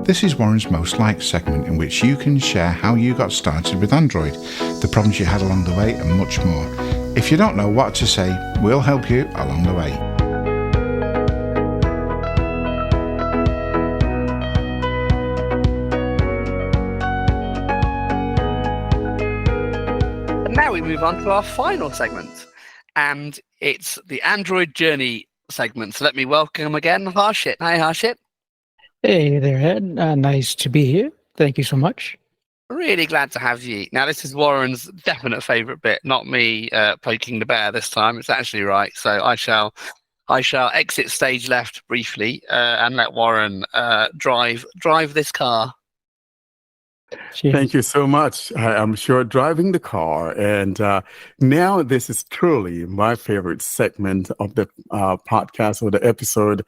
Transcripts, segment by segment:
This is Warren's Most Liked segment, in which you can share how you got started with Android, the problems you had along the way, and much more. If you don't know what to say, we'll help you along the way. And now we move on to our final segment, and it's the Android Journey segment. So let me welcome again Harshid. Hi, Harshid. Hey there, Ed. Nice to be here. Thank you so much. Really glad to have you. Now, this is Warren's definite favourite bit, not me poking the bear this time. It's actually right. So I shall exit stage left briefly and let Warren drive this car. Cheers. Thank you so much. I'm sure driving the car. And now this is truly my favorite segment of the podcast or the episode.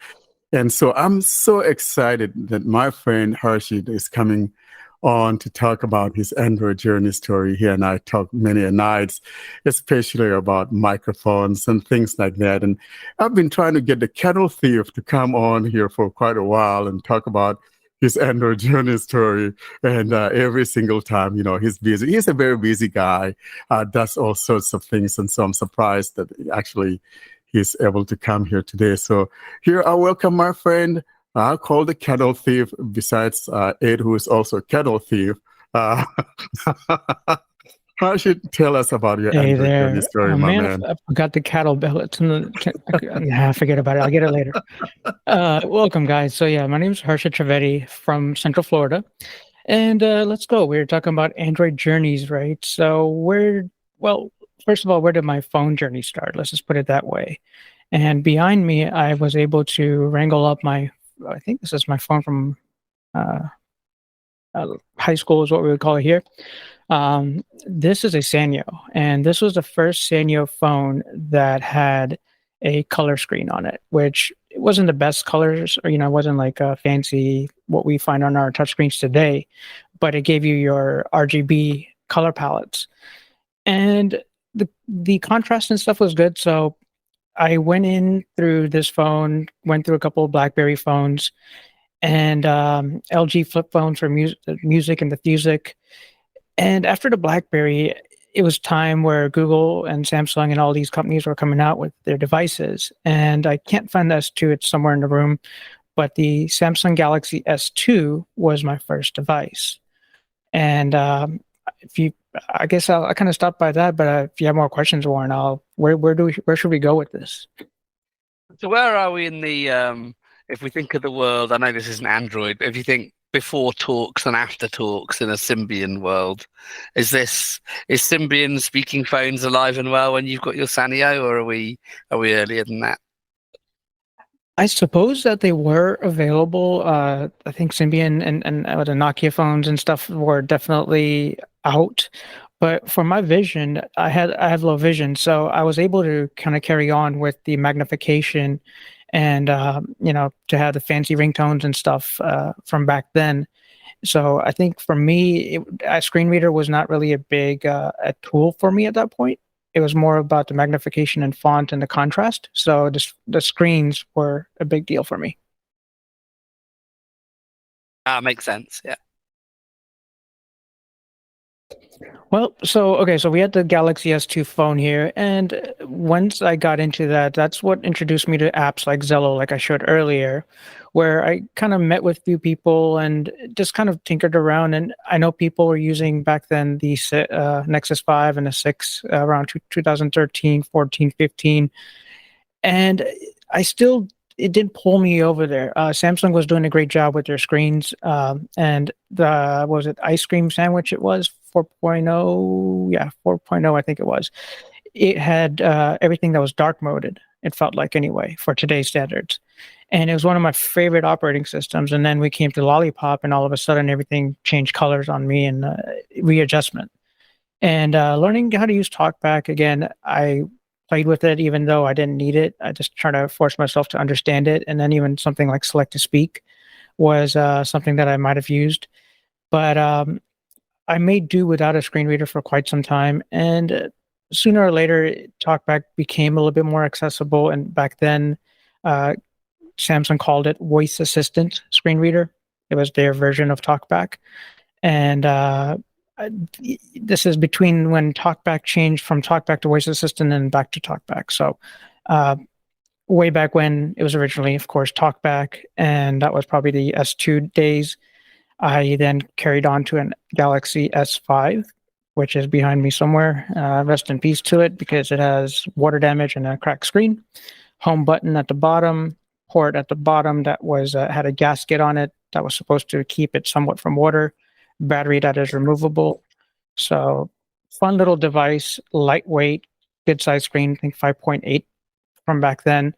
And so I'm so excited that my friend Harshid is coming on to talk about his Android journey story. He and I talk many a nights, especially about microphones and things like that. And I've been trying to get the cattle thief to come on here for quite a while and talk about his Android journey story. And every single time, he's busy. He's a very busy guy, does all sorts of things. And so I'm surprised that actually he's able to come here today. So here I welcome my friend, called the cattle thief, besides Ed, who is also a cattle thief. Harshid, tell us about your Android journey story, my man. I forgot the cattle bell. It's in the... forget about it. I'll get it later. Welcome, guys. So yeah, my name is Harshid Tivedi from Central Florida. And let's go. We're talking about Android journeys, right? So first of all, where did my phone journey start? Let's just put it that way. And behind me, I was able to wrangle up I think this is my phone from high school is what we would call it here. This is a Sanyo, and this was the first Sanyo phone that had a color screen on it, which it wasn't the best colors, or, it wasn't like fancy what we find on our touchscreens today, but it gave you your RGB color palettes. And the contrast and stuff was good. So I went in through this phone, went through a couple of BlackBerry phones, and LG flip phones for music and the Fusic. And after the BlackBerry, it was time where Google and Samsung and all these companies were coming out with their devices. And I can't find the S2, it's somewhere in the room, but the Samsung Galaxy S2 was my first device. And I guess I'll kind of stop by that, but if you have more questions, Warren, where should we go with this? So where are we in the, if we think of the world, I know this isn't Android, but if you think before talks and after talks in a Symbian world, is Symbian speaking phones alive and well when you've got your Sanyo, or are we earlier than that? I suppose that they were available. I think Symbian and the Nokia phones and stuff were definitely out. But for my vision, I have low vision, so I was able to kind of carry on with the magnification and to have the fancy ringtones and stuff from back then. So I think for me, a screen reader was not really a big a tool for me at that point. It was more about the magnification and font and the contrast. So the screens were a big deal for me. Makes sense, yeah. Well, so we had the Galaxy S2 phone here, and once I got into that, that's what introduced me to apps like Zello, like I showed earlier, where I kind of met with a few people and just kind of tinkered around. And I know people were using back then the Nexus 5 and the 6 around 2013, 14, 15, and it didn't pull me over there. Samsung was doing a great job with their screens, and was it Ice Cream Sandwich? It was 4.0, yeah, 4.0, I think it was. It had everything that was dark moded. It felt like, anyway, for today's standards, and it was one of my favorite operating systems. And then we came to Lollipop, and all of a sudden everything changed colors on me and readjustment. And learning how to use TalkBack again, I played with it, even though I didn't need it. I just try to force myself to understand it. And then even something like Select to Speak was something that I might have used. But I made do without a screen reader for quite some time. And sooner or later, TalkBack became a little bit more accessible. And back then, Samsung called it voice assistant screen reader. It was their version of TalkBack. And this is between when TalkBack changed from TalkBack to voice assistant and back to TalkBack. So way back when it was originally, of course, TalkBack, and that was probably the S2 days. I then carried on to an Galaxy S5, which is behind me somewhere. Rest in peace to it, because it has water damage and a cracked screen. Home button at the bottom, port at the bottom that was had a gasket on it that was supposed to keep it somewhat from water. Battery that is removable. So fun little device, lightweight, good size screen, I think 5.8 from back then.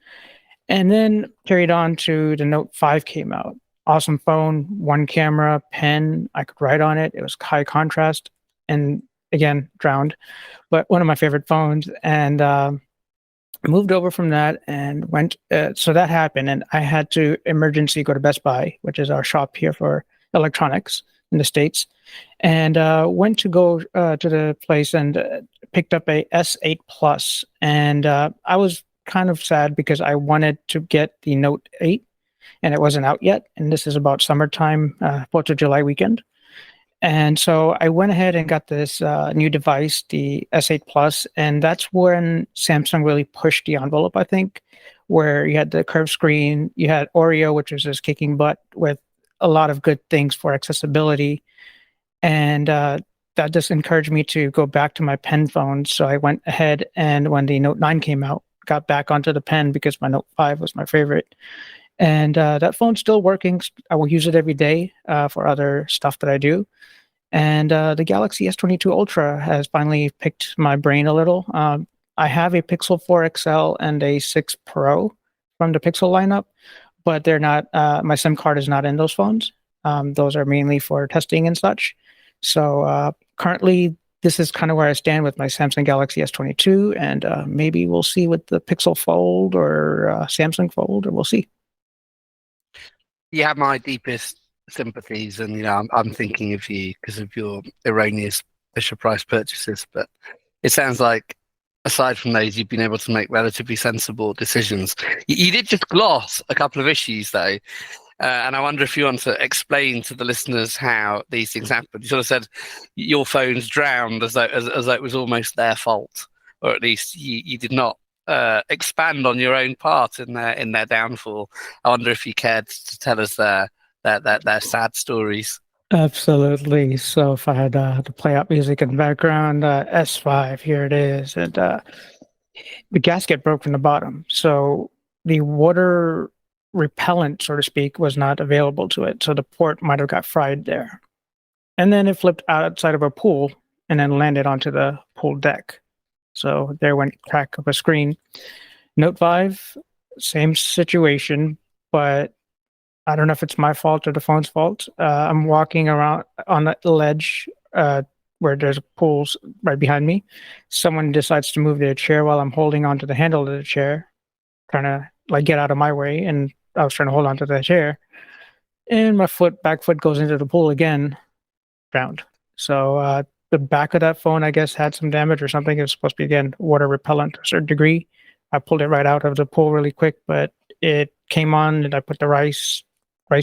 And then carried on to the Note 5 came out. Awesome phone, one camera, pen. I could write on it. It was high contrast, and again, drowned. But one of my favorite phones. And moved over from that and went. So that happened, and I had to emergency go to Best Buy, which is our shop here for electronics in the States, and went to go to the place and picked up a S8 Plus. And I was kind of sad because I wanted to get the Note 8, and it wasn't out yet. And this is about summertime, 4th of July weekend. And so I went ahead and got this new device, the S8 Plus, and that's when Samsung really pushed the envelope, I think, where you had the curved screen, you had Oreo, which was just kicking butt with a lot of good things for accessibility. And that just encouraged me to go back to my pen phone. So I went ahead, and when the Note 9 came out, got back onto the pen because my Note 5 was my favorite. And that phone's still working. I will use it every day for other stuff that I do. And the Galaxy S22 Ultra has finally picked my brain a little. I have a Pixel 4 XL and a 6 Pro from the Pixel lineup, but they're not. My SIM card is not in those phones. Those are mainly for testing and such. So currently, this is kind of where I stand with my Samsung Galaxy S22, and maybe we'll see with the Pixel Fold or Samsung Fold, or we'll see. You have my deepest sympathies, and I'm thinking of you because of your erroneous Fisher Price purchases. But it sounds like, aside from those, you've been able to make relatively sensible decisions. You did just gloss a couple of issues, though, and I wonder if you want to explain to the listeners how these things happen. You sort of said your phone's drowned as though it was almost their fault, or at least you did not expand on your own part in their downfall. I wonder if you cared to tell us their sad stories. Absolutely. So if I had to play out music in the background, S5, here it is. And the gasket broke from the bottom. So the water repellent, so to speak, was not available to it. So the port might have got fried there. And then it flipped outside of a pool and then landed onto the pool deck. So there went crack of a screen. Note 5, same situation, but I don't know if it's my fault or the phone's fault. I'm walking around on the ledge where there's pools right behind me. Someone decides to move their chair while I'm holding onto the handle of the chair, trying to like get out of my way, and I was trying to hold onto the chair. And my back foot goes into the pool again, drowned. So the back of that phone, I guess, had some damage or something. It was supposed to be, again, water repellent to a certain degree. I pulled it right out of the pool really quick, but it came on, and I put the rice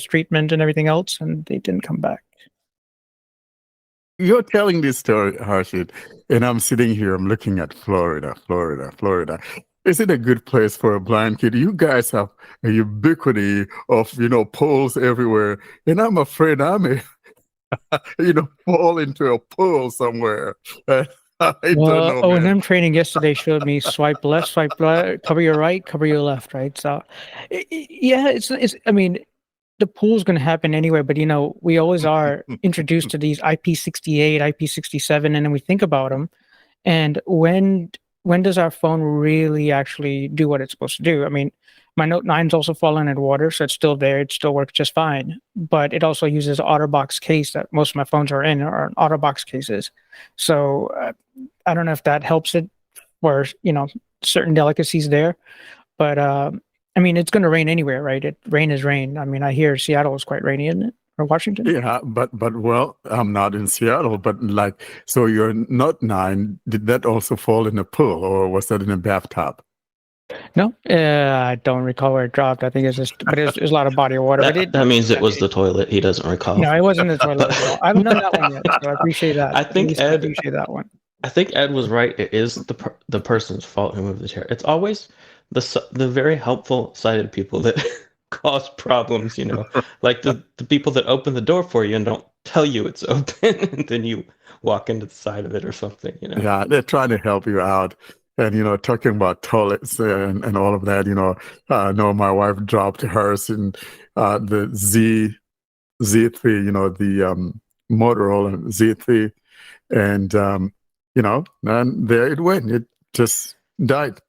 treatment and everything else, and they didn't come back. You're telling this story, Harshid, and I'm sitting here, I'm looking at Florida. Is it a good place for a blind kid? You guys have a ubiquity of, pools everywhere, and I'm afraid I may, fall into a pool somewhere. I don't know, O&M training yesterday showed me swipe left, cover your right, cover your left, right? So, yeah, it's. I mean, the pool's going to happen anyway, but we always are introduced to these IP68, IP67, and then we think about them. And when does our phone really actually do what it's supposed to do? I mean, my Note 9's also fallen in water, so it's still there. It still works just fine. But it also uses OtterBox case that most of my phones are OtterBox cases. So I don't know if that helps it, or certain delicacies there. But I mean, it's going to rain anywhere, right? Rain is rain. I mean, I hear Seattle is quite rainy, isn't it? Or Washington? Yeah, but well, I'm not in Seattle, but so your Note 9, did that also fall in a pool, or was that in a bathtub? No, I don't recall where it dropped. I think it's just, but it was a lot of body of water. But That means it was the toilet. He doesn't recall. No, it wasn't the toilet But- as well. I haven't done that one yet, so I appreciate that. I At think least I appreciate that one. I think Ed was right. It is the person's fault who moved the chair. It's always the very helpful sided people that cause problems. Like the people that open the door for you and don't tell you it's open, and then you walk into the side of it or something. Yeah, they're trying to help you out. And, talking about toilets and all of that, I know my wife dropped hers in the Z3, the Motorola Z3. And, and there it went. It just died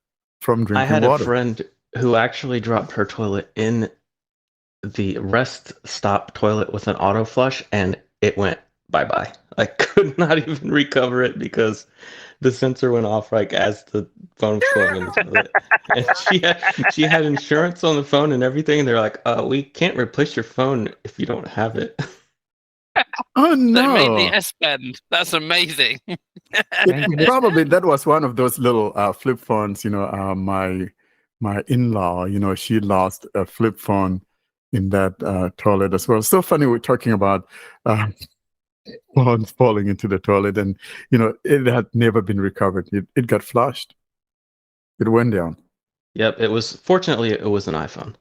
from drinking I had water. a friend who actually dropped her toilet in the rest stop toilet with an auto flush, and it went bye-bye. I could not even recover it because the sensor went off like as the phone was going in the toilet. And she had insurance on the phone and everything, and they're like, we can't replace your phone if you don't have it. Oh, no. They made the S Bend. That's amazing. Probably that was one of those little flip phones. My in-law, she lost a flip phone in that toilet as well. So funny we're talking about phones falling into the toilet, and it had never been recovered. It got flushed. It went down. Yep, fortunately it was an iPhone.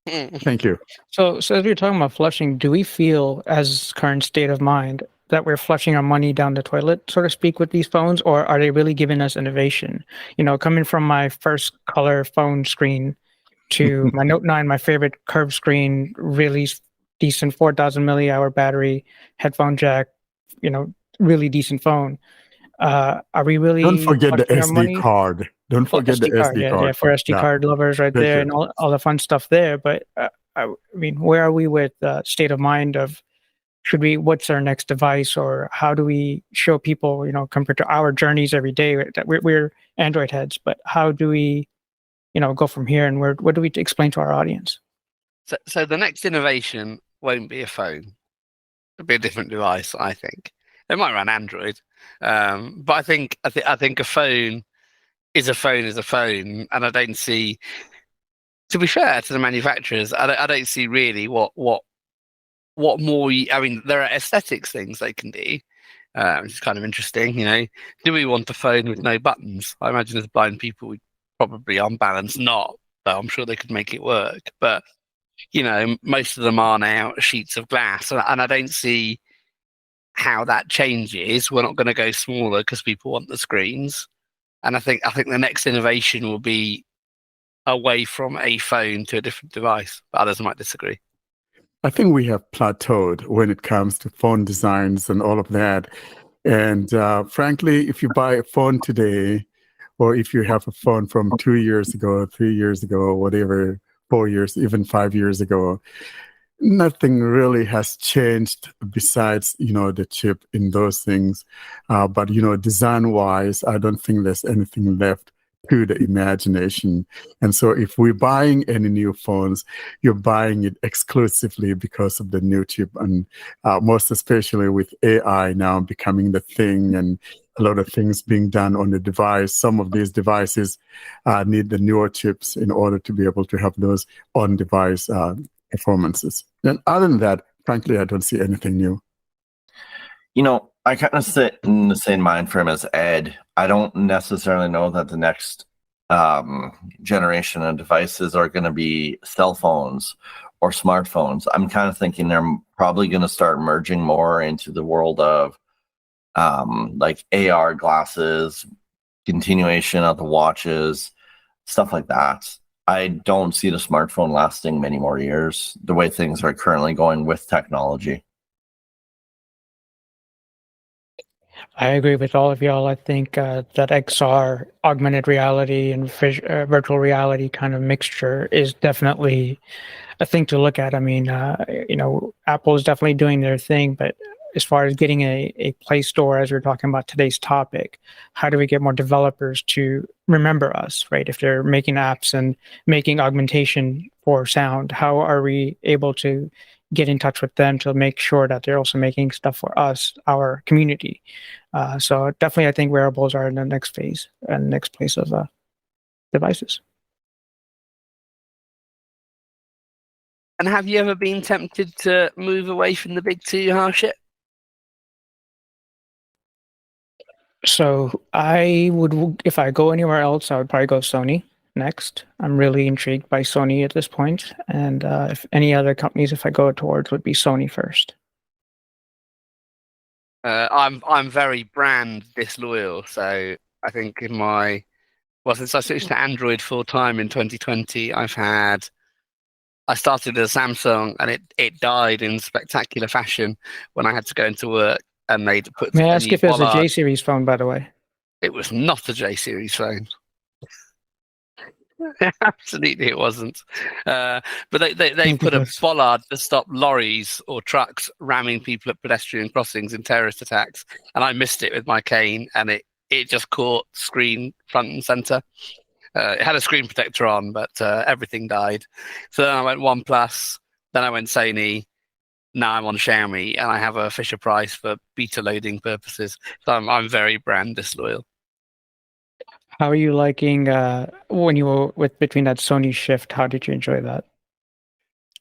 Thank you. So as we were talking about flushing, do we feel, as current state of mind, that we're flushing our money down the toilet, so to speak, with these phones, or are they really giving us innovation? Coming from my first color phone screen to my Note 9, my favorite curved screen, really decent 4,000 millihour battery, headphone jack, really decent phone. Are we really? Don't forget the flushing our money? SD card. Don't forget the SD card. Yeah, for SD card lovers right Thank there, you. and all the fun stuff there. But I mean, where are we with state of mind of what's our next device, or how do we show people, compared to our journeys every day, that we're Android heads, but how do we, go from here, and what do we explain to our audience? So the next innovation won't be a phone. It'll be a different device, I think. It might run Android, but I think a phone is a phone, and I don't see. To be fair to the manufacturers, I don't see really what more. I mean, there are aesthetics things they can do, which is kind of interesting. Do we want a phone with no buttons? I imagine as blind people, we probably on balance not, but I'm sure they could make it work. But most of them are now sheets of glass, and I don't see how that changes. We're not going to go smaller because people want the screens, and I think the next innovation will be away from a phone to a different device. But others might disagree. I think we have plateaued when it comes to phone designs and all of that. And frankly, if you buy a phone today, or if you have a phone from 2 years ago, 3 years ago, whatever, 4 years, even 5 years ago, nothing really has changed besides, the chip in those things. But, design-wise, I don't think there's anything left to the imagination. And so if we're buying any new phones, you're buying it exclusively because of the new chip, and most especially with AI now becoming the thing and a lot of things being done on the device. Some of these devices need the newer chips in order to be able to have those on-device performances. And other than that, frankly, I don't see anything new. I kind of sit in the same mind frame as Ed. I don't necessarily know that the next generation of devices are going to be cell phones or smartphones. I'm kind of thinking they're probably going to start merging more into the world of like AR glasses, continuation of the watches, stuff like that. I don't see the smartphone lasting many more years the way things are currently going with technology. I agree with all of y'all. I think that XR, augmented reality, and virtual reality kind of mixture is definitely a thing to look at. I mean, Apple is definitely doing their thing, but as far as getting a Play Store, as we're talking about today's topic, how do we get more developers to remember us, right? If they're making apps and making augmentation for sound, how are we able to get in touch with them to make sure that they're also making stuff for us, our community? So definitely, I think wearables are in the next phase and next place of devices. And have you ever been tempted to move away from the big two, Harshit? So I would, if I go anywhere else, I would probably go Sony next. I'm really intrigued by Sony at this point, and if any other companies, if I go towards, would be Sony first. I'm very brand disloyal, so I think since I switched to Android full time in 2020, I started as Samsung, and it died in spectacular fashion when I had to go into work, and they'd put May I a ask new if it was a bollard. J series phone, by the way? It was not a J series phone. Absolutely, it wasn't. But they put a bollard to stop lorries or trucks ramming people at pedestrian crossings in terrorist attacks, and I missed it with my cane, and it just caught screen front and center. It had a screen protector on, but everything died. So then I went OnePlus, then I went Sony. Now I'm on Xiaomi, and I have a Fisher Price for beta loading purposes. So I'm very brand disloyal. How are you liking when you were between that Sony shift? How did you enjoy that?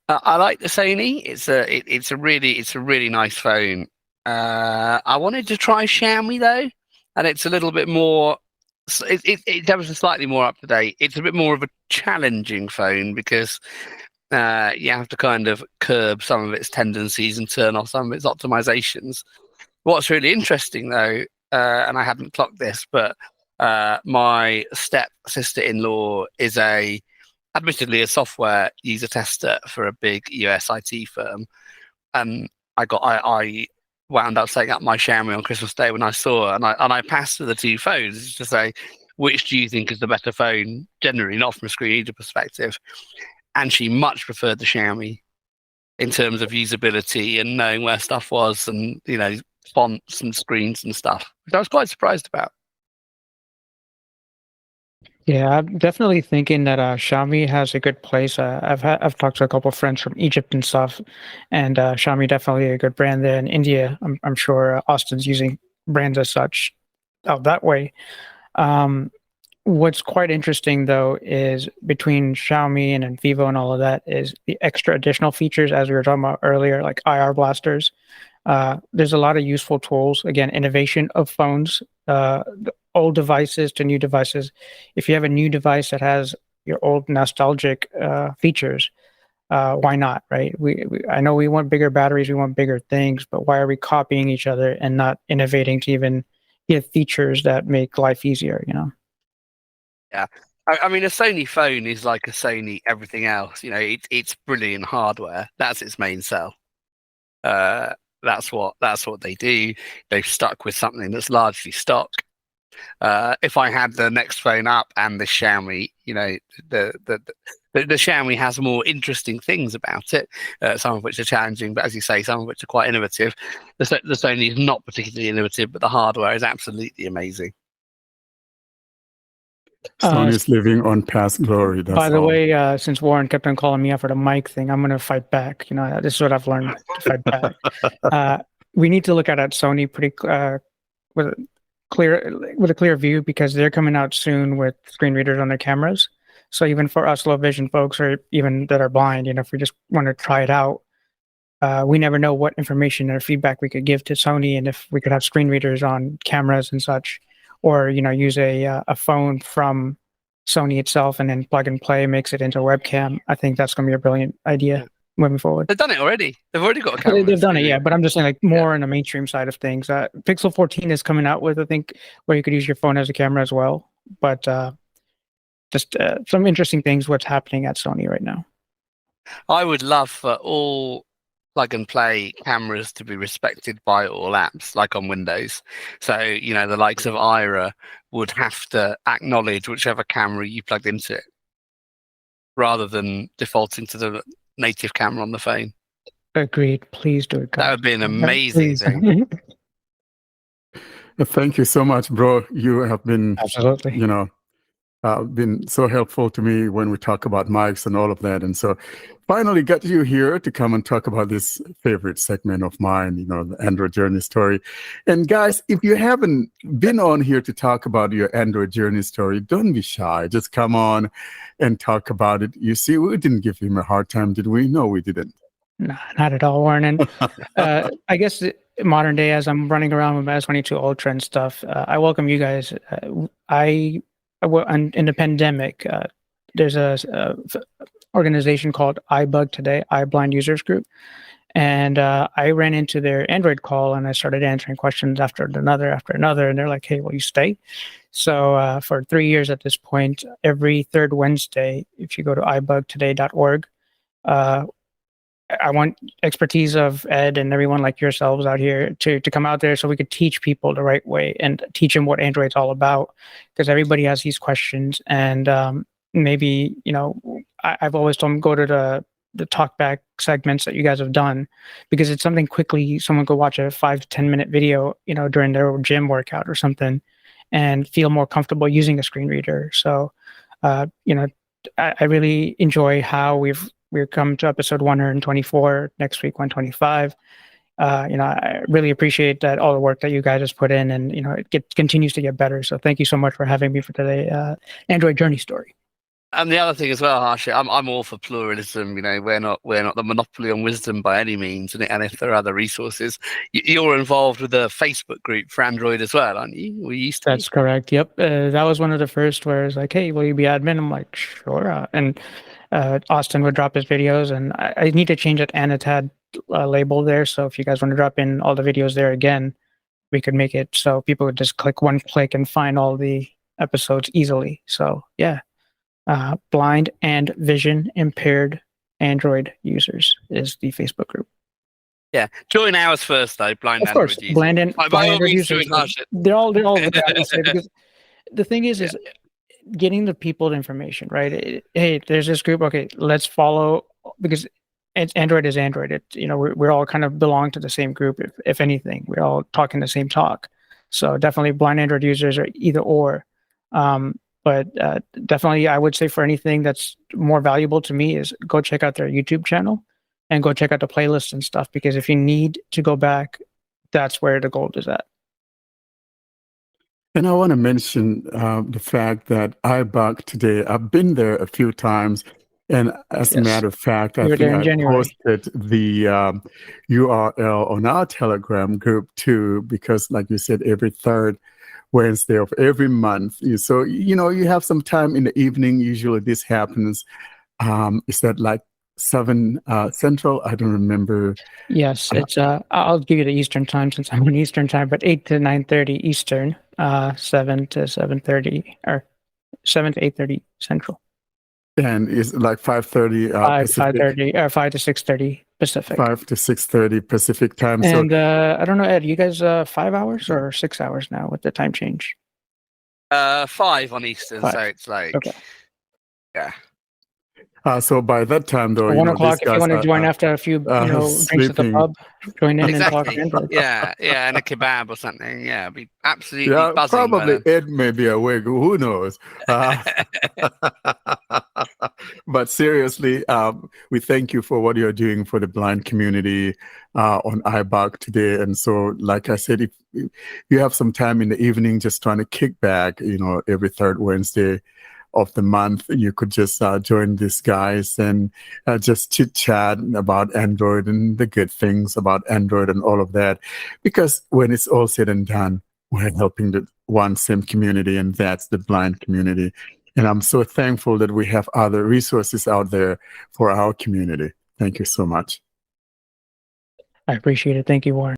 I like the Sony. It's a really nice phone. I wanted to try Xiaomi though, and it's a little bit more. It's ever so slightly more up to date. It's a bit more of a challenging phone because you have to kind of curb some of its tendencies and turn off some of its optimizations. What's really interesting though, and I hadn't clocked this, but my step sister-in-law is admittedly a software user tester for a big US IT firm, and I wound up setting up my Xiaomi on Christmas Day when I saw her, and I passed to the two phones to say, which do you think is the better phone, generally, not from a screen reader perspective, and she much preferred the Xiaomi in terms of usability and knowing where stuff was, and fonts and screens and stuff, which I was quite surprised about. Yeah, I'm definitely thinking that Xiaomi has a good place. I've talked to a couple of friends from Egypt and stuff, and Xiaomi definitely a good brand there in India. I'm sure Austin's using brands as such out that way. What's quite interesting though is between Xiaomi and Vivo and all of that is the extra additional features, as we were talking about earlier, like IR blasters. There's a lot of useful tools. Again, innovation of phones, the old devices to new devices. If you have a new device that has your old nostalgic features, why not, right? I know we want bigger batteries, we want bigger things, but why are we copying each other and not innovating to even give features that make life easier? Yeah. I mean, a Sony phone is like a Sony everything else. It's brilliant hardware. That's its main sell. That's what they do. They've stuck with something that's largely stock. If I had the next phone up and the Xiaomi, the Xiaomi has more interesting things about it, some of which are challenging, but as you say, some of which are quite innovative. The Sony is not particularly innovative, but the hardware is absolutely amazing. Sony's living on past glory. That's by the all. way, since Warren kept on calling me out for the mic thing, I'm going to fight back. This is what I've learned to fight back. We need to look at Sony pretty with a clear view, because they're coming out soon with screen readers on their cameras. So even for us low vision folks, or even that are blind, if we just want to try it out, we never know what information or feedback we could give to Sony, and if we could have screen readers on cameras and such, or use a phone from Sony itself and then plug and play makes it into a webcam. I think that's going to be a brilliant idea moving forward. They've done it already. They've already got a camera. They've done it, yeah. But I'm just saying, like, more in the mainstream side of things. Pixel 14 is coming out with, I think, where you could use your phone as a camera as well. But just some interesting things what's happening at Sony right now. I would love for all plug and play cameras to be respected by all apps, like on Windows. So, the likes of Ira would have to acknowledge whichever camera you plugged into it, rather than defaulting to the native camera on the phone. Agreed. Please do it, guys. That would be an amazing thing. Thank you so much, bro. You have been Absolutely. been so helpful to me when we talk about mics and all of that. And so finally got you here to come and talk about this favorite segment of mine, the Android journey story. And guys, if you haven't been on here to talk about your Android journey story, don't be shy. Just come on and talk about it. You see, we didn't give him a hard time, did we? No, we didn't. No, not at all, Warren. And I guess modern day, as I'm running around with my S22 Ultra and stuff, I welcome you guys. In the pandemic, there's a organization called iBug Today, iBlind Users Group, and I ran into their Android call and I started answering questions after another, and they're like, "Hey, will you stay?" So for 3 years at this point, every third Wednesday, if you go to ibugtoday.org, I want expertise of Ed and everyone like yourselves out here to come out there so we could teach people the right way and teach them what Android's all about, because everybody has these questions. And maybe, I've always told them, go to the talkback segments that you guys have done, because it's something quickly someone could watch a 5 to 10 minute video, during their gym workout or something and feel more comfortable using a screen reader. So, I really enjoy how we've come to episode 124, next week 125. I really appreciate that, all the work that you guys has put in, and it continues to get better. So thank you so much for having me for today, Android journey story. And the other thing as well, Harshit, I'm all for pluralism. We're not the monopoly on wisdom by any means. And if there are other resources, you're involved with the Facebook group for Android as well, aren't you? We used to. That's correct. Yep, that was one of the first where it's like, "Hey, will you be admin?" I'm like, "Sure." And Austin would drop his videos, and I need to change that annotated label there. So if you guys want to drop in all the videos there again, we could make it so people would just click one click and find all the episodes easily. So yeah. Blind and vision impaired Android users is the Facebook group. Yeah, join ours first though. Blind of course, Android users. blind and blind Android users. They're all there, because the thing is getting the people the information, right? Hey, there's this group. Okay, let's follow, because Android is Android. We're all kind of belong to the same group. If anything, we're all talking the same talk. So definitely, blind Android users are either or. But definitely, I would say for anything that's more valuable to me is go check out their YouTube channel and go check out the playlists and stuff, because if you need to go back, that's where the gold is at. And I want to mention the fact that iBug Today, I've been there a few times. And as a matter of fact, I think I posted the URL on our Telegram group too, because like you said, every third Wednesday of every month. So, you have some time in the evening. Usually this happens. Is that like 7 Central? I don't remember. Yes, it's I'll give you the Eastern time since I'm on Eastern time, but 8 to 9:30 Eastern, 7 to 7:30, or 7 to 8:30 Central. And it's like 5:30 Pacific. 5:30 or 5 to 6:30 Pacific. 5 to 6:30 Pacific time. And I don't know, Ed, you guys 5 hours or 6 hours now with the time change? 5 on Eastern, 5. So it's like, okay. Yeah. So by that time, though, 1 o'clock, if you want to join after a few drinks at the pub, join in and talk Android. Yeah, and a kebab or something. Yeah, it'd be absolutely buzzing. Probably Ed may be awake. Who knows? But seriously, we thank you for what you're doing for the blind community on iBug Today. And so, like I said, if you have some time in the evening just trying to kick back, every third Wednesday of the month, you could just join these guys and just chit chat about Android and the good things about Android and all of that. Because when it's all said and done, we're helping the one same community, and that's the blind community. And I'm so thankful that we have other resources out there for our community. Thank you so much. I appreciate it. Thank you, Warren.